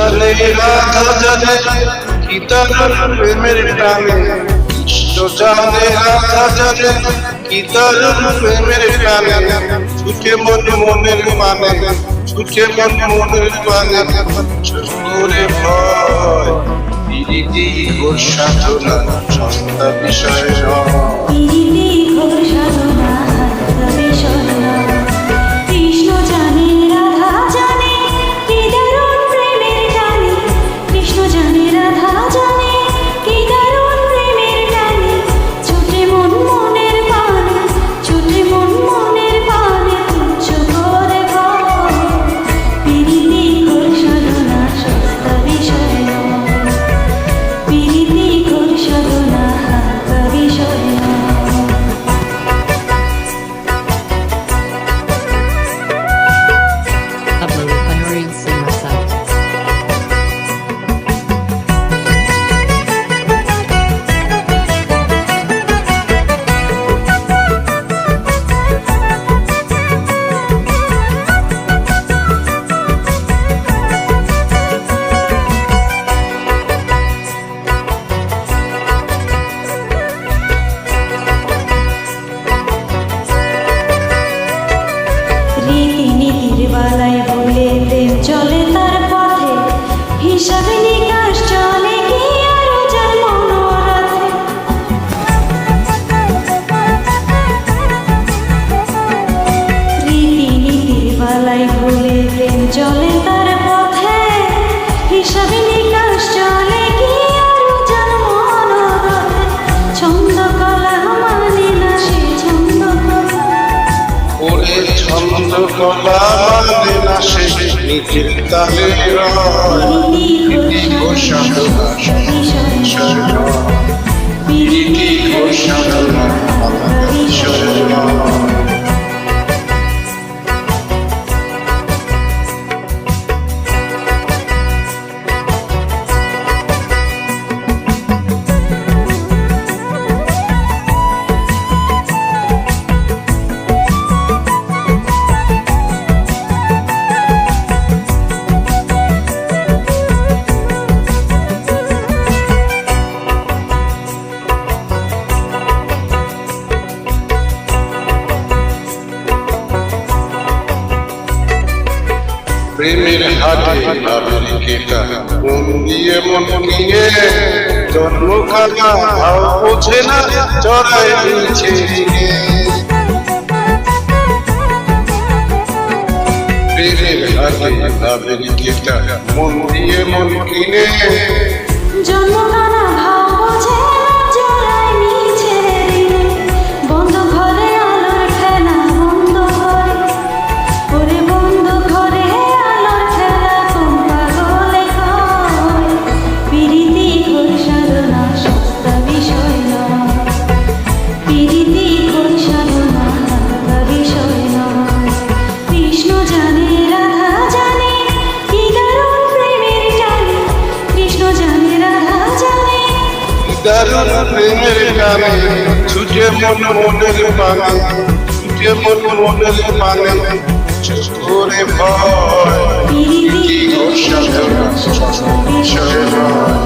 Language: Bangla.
জানে রাধা জানে কি তার প্রেমের টানে, কৃষ্ণ জানে রাধা জানে কি তার প্রেমের টানে, ছুটে মন মনের মানে, ছুটে মন মনের মানে, করে ভয় পিরিতি ঘোর সাধনা সস্তা বিষয় নয়। কৃষ্ণ জানে রাধা জানে কি দারুণ প্রেমের টানে, কৃষ্ণ জানে রাধা জানে কি দারুণ প্রেমের টানে, ছুটে মন মনের পানে, ছুটে মন মনের পানে, তুচ্ছ করে ভয় পিরিতি ঘোর সাধনা সস্তা বিষয় নয়, পিরিতি ঘোর সাধনা হালকা বিষয় নয়। Uploaded by Orion Singer site. রীতিনীতির বালাই বলে প্রেম চলে তার পথে, হিসাবে নিকাশ চলে কি আরো যার মনোরথে। রীতিনীতির বালাই বলে প্রেম চলে তার পথে, হিসাবে নিকাশ চলে কি আরো যার মনোরথে। ছন্দ কলা মানে না সে ছন্দ কলা, ওরে ছন্দ কলা মানে না সে নিজের তালে রয়, পিরিতি ঘোর সাধনা সস্তা বিষয় নয়, পিরিতি ঘোর সাধনা হালকা বিষয় নয়। প্রেমের হাটে আমেরিকেটা মন দিয়ে মন নিয়ে, জন্ম খানা ভাও বোঝে না চড়াই নিচে নিয়ে। প্রেমের হাটে আমেরিকেটা মন দিয়ে মন কিনে, জন্মদানা ভাব বোঝে না জড়ায় নিচে ঋণে। বন্ধ ঘরে আলোর খেলা বন্ধ ঘরে, ওরে বন্ধ ঘরে আলোর খেলা কোন পাগলে কয় পিরিতি ঘোর সাধনা সস্তা বিষয় নয়, পিরিতি ঘোর সাধনা হালকা বিষয় নয়। কৃষ্ণ জানে রাধা জানে কি দারুণ প্রেমের টানে, কৃষ্ণ জানে রাধা জানে দারুণ প্রেমের গানে, ছুটে মন মনের পানে, ছুটে মন মনের পানে, করে ভয় পিরিতি ঘোর সাধনা সস্তা বিষয় নয়।